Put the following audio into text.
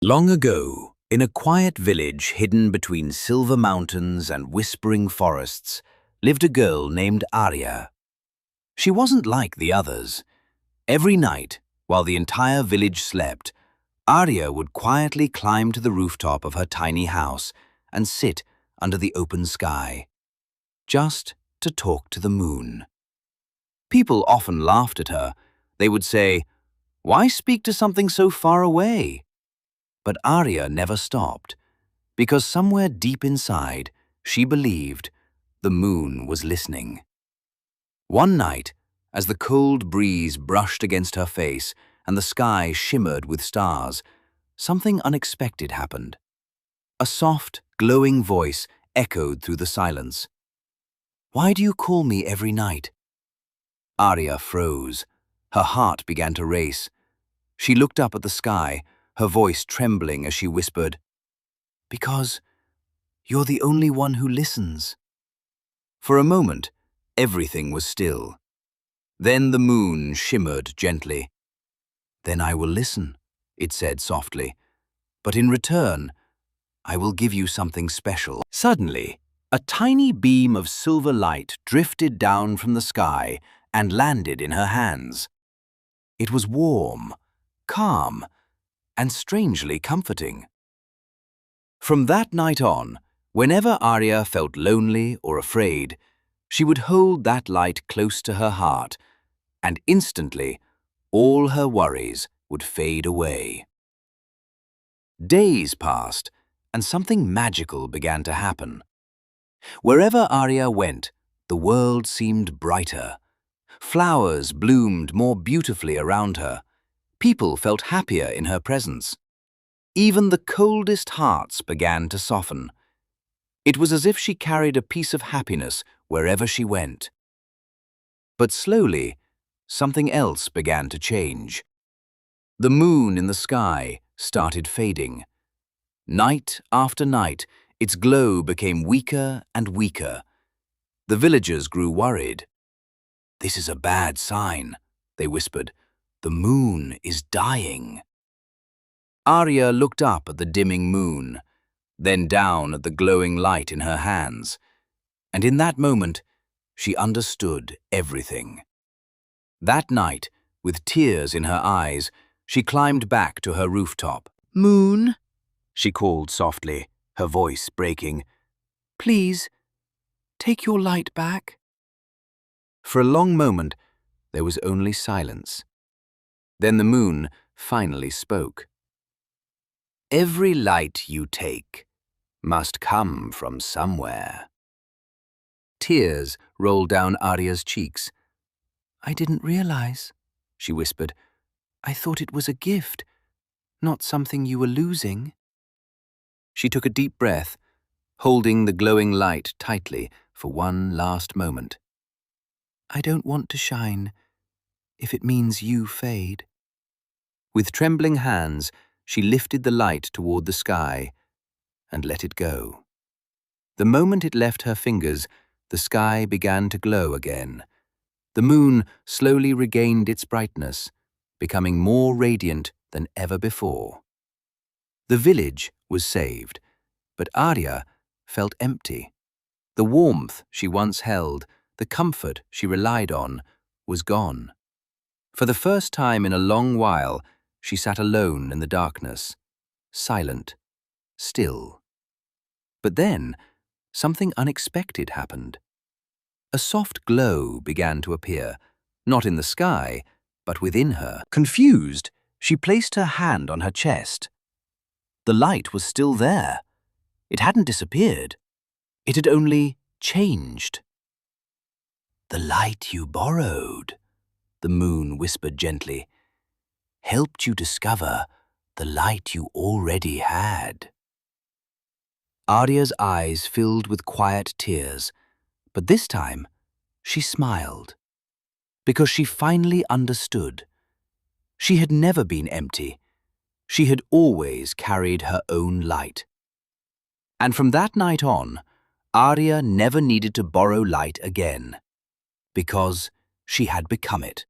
Long ago, in a quiet village hidden between silver mountains and whispering forests, lived a girl named Arya. She wasn't like the others. Every night, while the entire village slept, Arya would quietly climb to the rooftop of her tiny house and sit under the open sky, just to talk to the moon. People often laughed at her. They would say, "Why speak to something so far away?" But Arya never stopped, because somewhere deep inside, she believed the moon was listening. One night, as the cold breeze brushed against her face and the sky shimmered with stars, something unexpected happened. A soft, glowing voice echoed through the silence. "Why do you call me every night?" Arya froze. Her heart began to race. She looked up at the sky, her voice trembling as she whispered, "Because you're the only one who listens." For a moment, everything was still. Then the moon shimmered gently. "Then I will listen," it said softly. "But in return, I will give you something special." Suddenly, a tiny beam of silver light drifted down from the sky and landed in her hands. It was warm, calm, and strangely comforting. From that night on, whenever Arya felt lonely or afraid, she would hold that light close to her heart, and instantly, all her worries would fade away. Days passed, and something magical began to happen. Wherever Arya went, the world seemed brighter. Flowers bloomed more beautifully around her. People felt happier in her presence. Even the coldest hearts began to soften. It was as if she carried a piece of happiness wherever she went. But slowly, something else began to change. The moon in the sky started fading. Night after night, its glow became weaker and weaker. The villagers grew worried. "This is a bad sign," they whispered. "The moon is dying." Arya looked up at the dimming moon, then down at the glowing light in her hands, and in that moment, she understood everything. That night, with tears in her eyes, she climbed back to her rooftop. "Moon," she called softly, her voice breaking, "please, take your light back." For a long moment, there was only silence. Then the moon finally spoke. "Every light you take must come from somewhere." Tears rolled down Arya's cheeks. "I didn't realize," she whispered. "I thought it was a gift, not something you were losing." She took a deep breath, holding the glowing light tightly for one last moment. "I don't want to shine, if it means you fade." With trembling hands, she lifted the light toward the sky and let it go. The moment it left her fingers, the sky began to glow again. The moon slowly regained its brightness, becoming more radiant than ever before. The village was saved, but Arya felt empty. The warmth she once held, the comfort she relied on, was gone. For the first time in a long while, she sat alone in the darkness, silent, still. But then, something unexpected happened. A soft glow began to appear, not in the sky, but within her. Confused, she placed her hand on her chest. The light was still there. It hadn't disappeared. It had only changed. "The light you borrowed," the moon whispered gently, "helped you discover the light you already had." Arya's eyes filled with quiet tears, but this time she smiled, because she finally understood. She had never been empty. She had always carried her own light. And from that night on, Arya never needed to borrow light again, because she had become it.